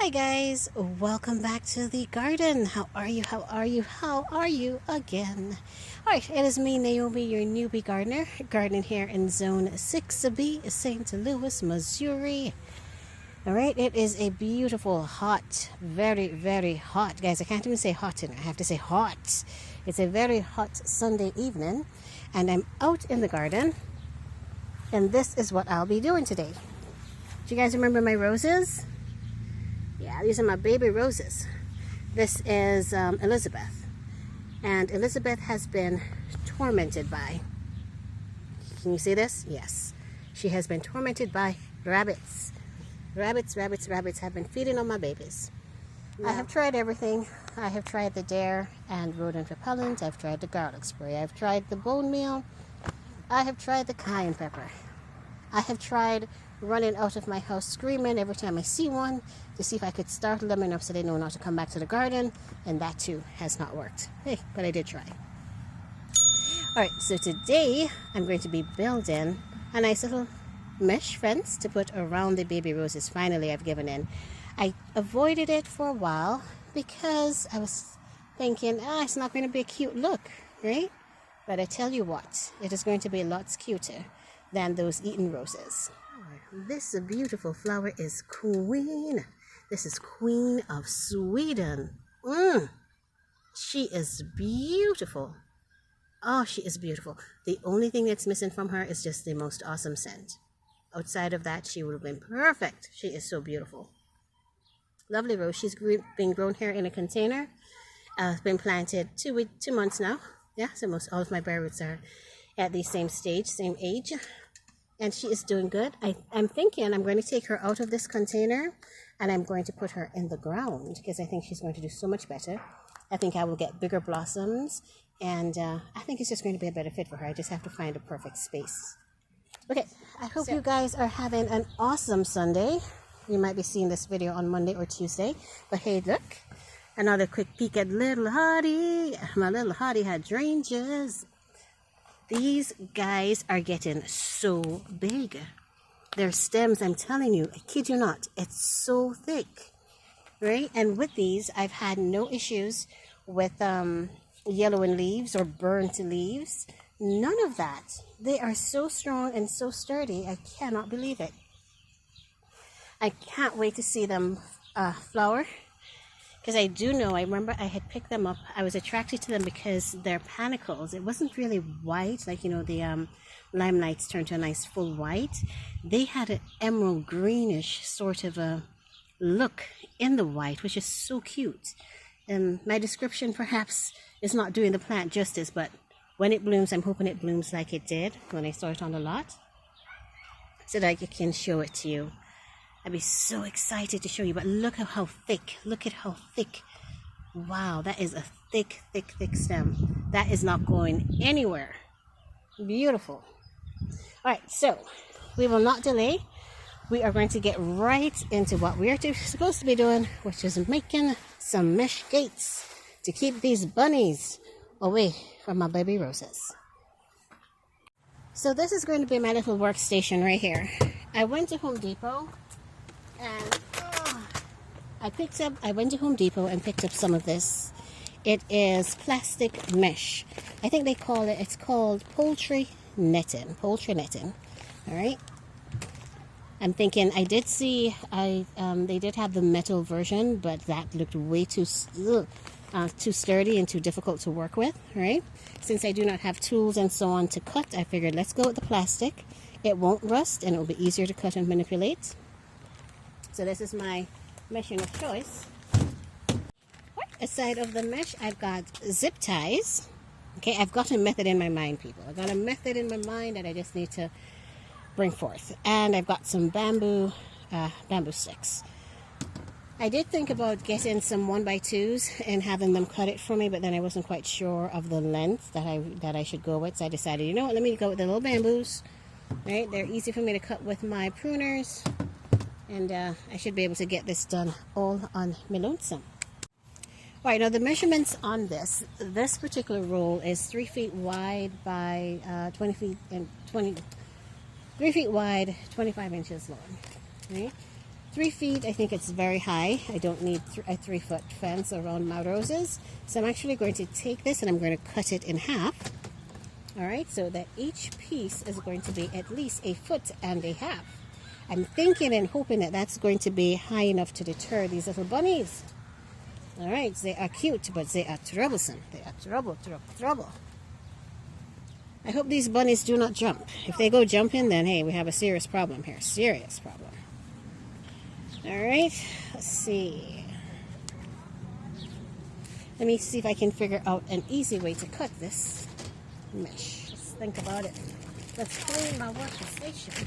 Hi guys, welcome back to the garden. How are you? How are you? How are you again? Alright, it is me, Naomi, your newbie gardener, gardening here in Zone 6B, St. Louis, Missouri. Alright, it is a beautiful, hot, very, very hot. Guys, I can't even say hot tonight. I have to say hot. It's a very hot Sunday evening, and I'm out in the garden, and this is what I'll be doing today. Do you guys remember my roses? Yeah, these are my baby roses. This is Elizabeth. And Elizabeth has been tormented by, can you see this? Yes. She has been tormented by rabbits. Rabbits have been feeding on my babies. Yeah. I have tried everything. I have tried the Dare and rodent repellent. I've tried the garlic spray. I've tried the bone meal. I have tried the cayenne pepper. I have tried running out of my house screaming every time I see one to see if I could startle them enough so they know not to come back to the garden, and that too has not worked. Hey, but I did try. Alright, so today I'm going to be building a nice little mesh fence to put around the baby roses. Finally, I've given in. I avoided it for a while because I was thinking, it's not going to be a cute look, right? But I tell you what, it is going to be lots cuter than those Eton roses. This beautiful flower is Queen. This is Queen of Sweden. She is beautiful. Oh, she is beautiful. The only thing that's missing from her is just the most awesome scent. Outside of that, she would have been perfect. She is so beautiful. Lovely rose. She's been grown here in a container. Been planted 2 months now. Yeah, so all of my bare roots are at the same stage, same age. And she is doing good. I'm thinking I'm going to take her out of this container and I'm going to put her in the ground because I think she's going to do so much better. I think I will get bigger blossoms, and I think it's just going to be a better fit for her. I just have to find a perfect space. Okay, I hope you guys are having an awesome Sunday. You might be seeing this video on Monday or Tuesday. But hey, look, another quick peek at little Hottie. My little Hottie hydrangeas. These guys are getting so big. Their stems, I'm telling you, I kid you not, it's so thick, right? And with these, I've had no issues with yellowing leaves or burnt leaves. None of that. They are so strong and so sturdy, I cannot believe it. I can't wait to see them flower. Because I do know, I remember I had picked them up. I was attracted to them because their panicles, it wasn't really white, like, you know, the limelights turned to a nice full white. They had an emerald greenish sort of a look in the white, which is so cute. And my description perhaps is not doing the plant justice, but when it blooms, I'm hoping it blooms like it did when I saw it on the lot, so that I can show it to you. I'd be so excited to show you, but look at how thick. Look at how thick. Wow, that is a thick, thick, thick stem. That is not going anywhere. Beautiful. All right, so we will not delay. We are going to get right into what we are supposed to be doing, which is making some mesh gates to keep these bunnies away from my baby roses. So this is going to be my little workstation right here. I went to Home Depot. And I went to Home Depot and picked up some of this. It is plastic mesh. I think it's called poultry netting. Poultry netting. All right. I'm thinking, I did see, they did have the metal version, but that looked way too sturdy and too difficult to work with, right? Since I do not have tools and so on to cut, I figured let's go with the plastic. It won't rust and it will be easier to cut and manipulate. So this is my meshing of choice. Aside of the mesh, I've got zip ties. Okay, I've got a method in my mind, people. I've got a method in my mind that I just need to bring forth. And I've got some bamboo sticks. I did think about getting some 1x2s and having them cut it for me, but then I wasn't quite sure of the length that I should go with. So I decided, you know what, let me go with the little bamboos. Right, they're easy for me to cut with my pruners. And I should be able to get this done all on my lonesome. All right, now the measurements on this particular roll is 3 feet wide by 20 feet and 3 feet wide, 25 inches long. Right? 3 feet, I think it's very high. I don't need a 3-foot fence around my roses. So I'm actually going to take this and I'm going to cut it in half. All right, so that each piece is going to be at least 1.5 feet. I'm thinking and hoping that that's going to be high enough to deter these little bunnies. All right, they are cute, but they are troublesome. They are trouble. I hope these bunnies do not jump. If they go jumping, then hey, we have a serious problem here. Serious problem. All right, let's see. Let me see if I can figure out an easy way to cut this mesh. Let's think about it. Let's clean my workstation.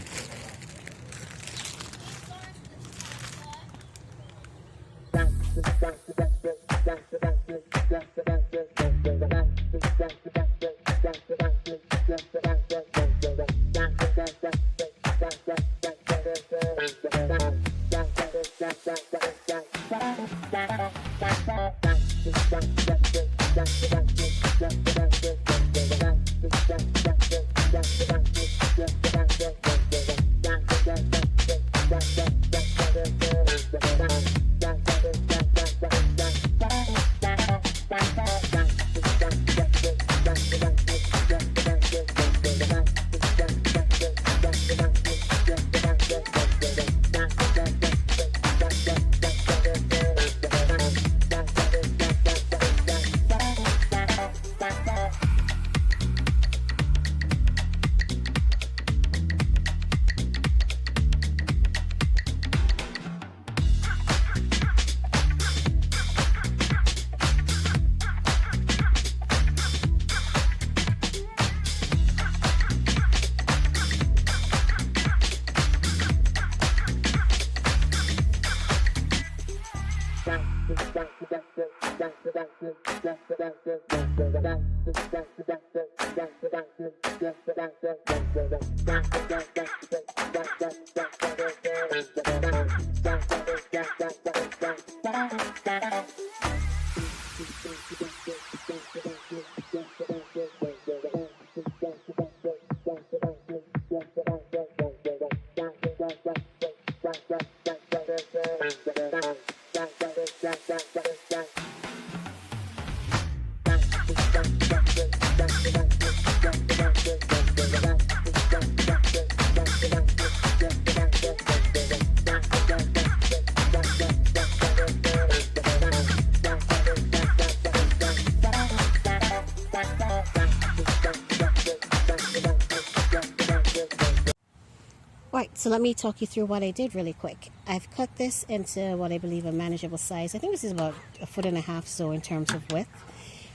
Right, so let me talk you through what I did really quick. I've cut this into what I believe a manageable size. I think this is about 1.5 feet so in terms of width.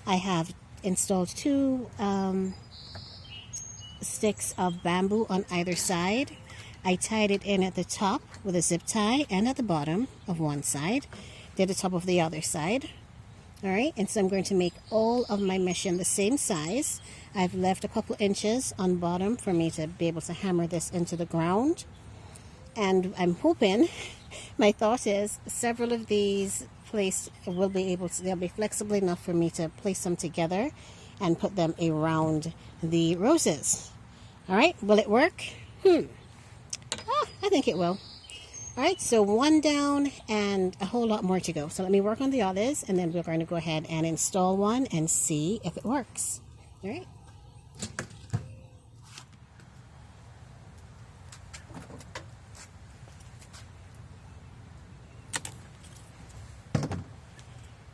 I have installed 2 sticks of bamboo on either side. I tied it in at the top with a zip tie and at the bottom of one side. Did the top of the other side. All right, and so I'm going to make all of my mesh in the same size. I've left a couple inches on bottom for me to be able to hammer this into the ground. And I'm hoping, my thought is, several of these will be able to, they'll be flexible enough for me to place them together and put them around the roses. All right, will it work? I think it will. All right, so 1 down and a whole lot more to go. So let me work on the others, and then we're going to go ahead and install one and see if it works. All right.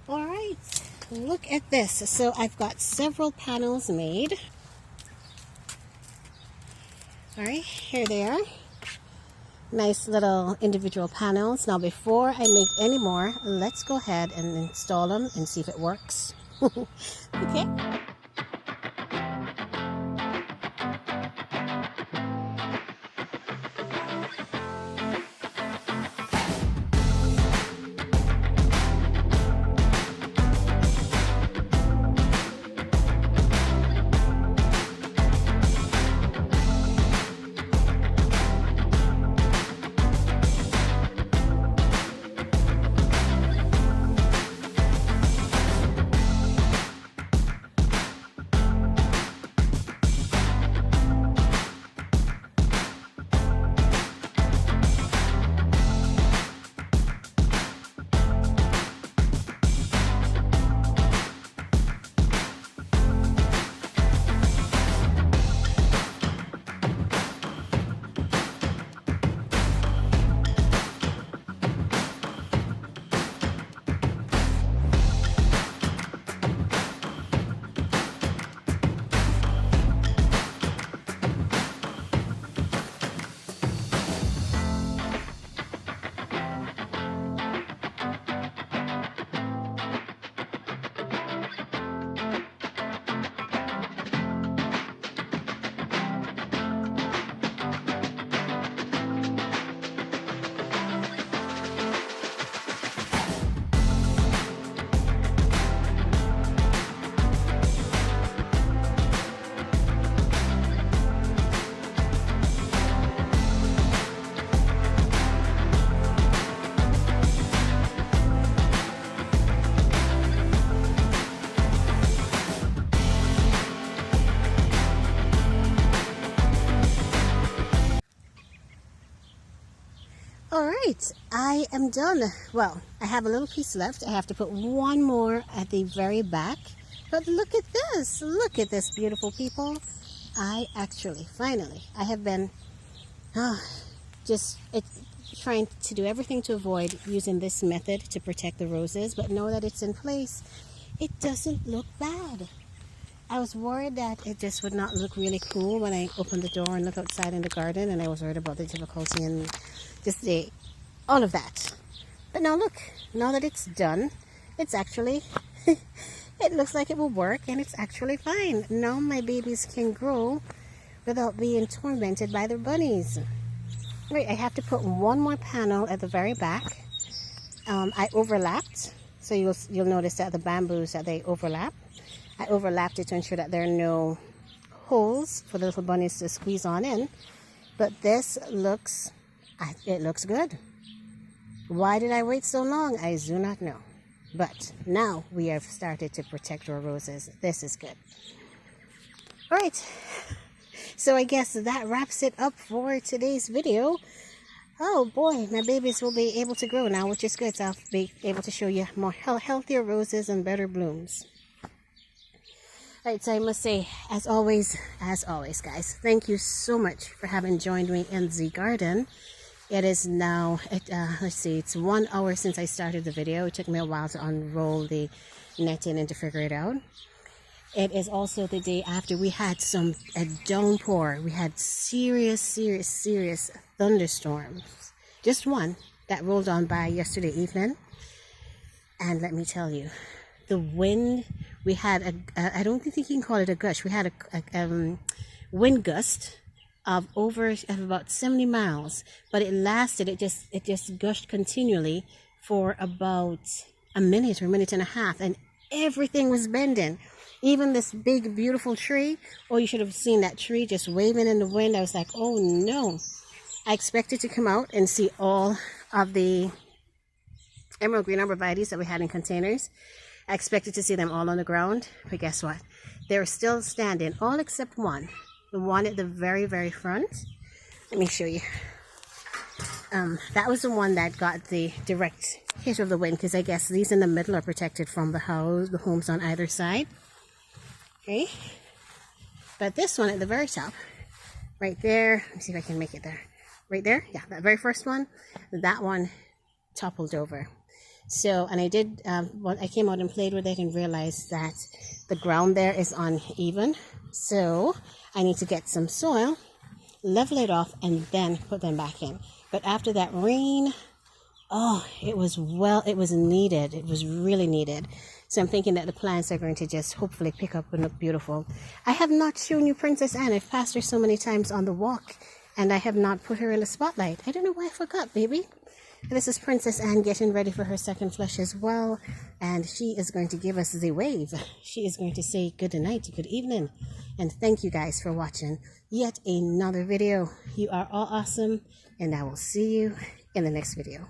All right, look at this. So I've got several panels made. All right, here they are. Nice little individual panels. Now before I make any more, let's go ahead and install them and see if it works. Okay. right, I am done. Well, I have a little piece left. I have to put one more at the very back. But look at this. Look at this, beautiful people. I actually, finally, I have been trying to do everything to avoid using this method to protect the roses. But now that it's in place, it doesn't look bad. I was worried that it just would not look really cool when I opened the door and look outside in the garden, and I was worried about the difficulty and just all of that. But now look, now that it's done, it's actually, it looks like it will work, and it's actually fine. Now my babies can grow without being tormented by their bunnies. Right, I have to put one more panel at the very back. I overlapped, so you'll notice that the bamboos that they overlap. I overlapped it to ensure that there are no holes for the little bunnies to squeeze on in. But this looks, it looks good. Why did I wait so long? I do not know. But now we have started to protect our roses. This is good. All right. So I guess that wraps it up for today's video. Oh boy, my babies will be able to grow now, which is good. So I'll be able to show you more healthier roses and better blooms. Right, so I must say, as always, guys, thank you so much for having joined me in the garden. It is now, let's see, it's 1 hour since I started the video. It took me a while to unroll the netting and to figure it out. It is also the day after we had a downpour. We had serious thunderstorms. Just one that rolled on by yesterday evening. And let me tell you, the wind, we had I don't think you can call it a gush. We had a wind gust of about 70 miles, but it lasted. It just gushed continually for about a minute or a minute and a half, and everything was bending. Even this big beautiful tree. Oh, you should have seen that tree just waving in the wind. I was like, oh no. I expected to come out and see all of the emerald green arborvitaes that we had in containers. I expected to see them all on the ground, but guess what? They're still standing, all except one. The one at the very, very front. Let me show you. That was the one that got the direct hit of the wind, because I guess these in the middle are protected from the homes on either side. Okay. But this one at the very top, right there, let me see if I can make it there. Right there, yeah, that very first one, that one toppled over. So, and I did, when I came out and played with it and realized that the ground there is uneven. So I need to get some soil, level it off, and then put them back in. But after that rain, oh, it was needed. It was really needed. So I'm thinking that the plants are going to just hopefully pick up and look beautiful. I have not shown you Princess Anne. I've passed her so many times on the walk, and I have not put her in the spotlight. I don't know why I forgot, baby. This is Princess Anne getting ready for her second flush as well, and she is going to give us the wave. She is going to say good night, good evening, and thank you guys for watching yet another video. You are all awesome, and I will see you in the next video.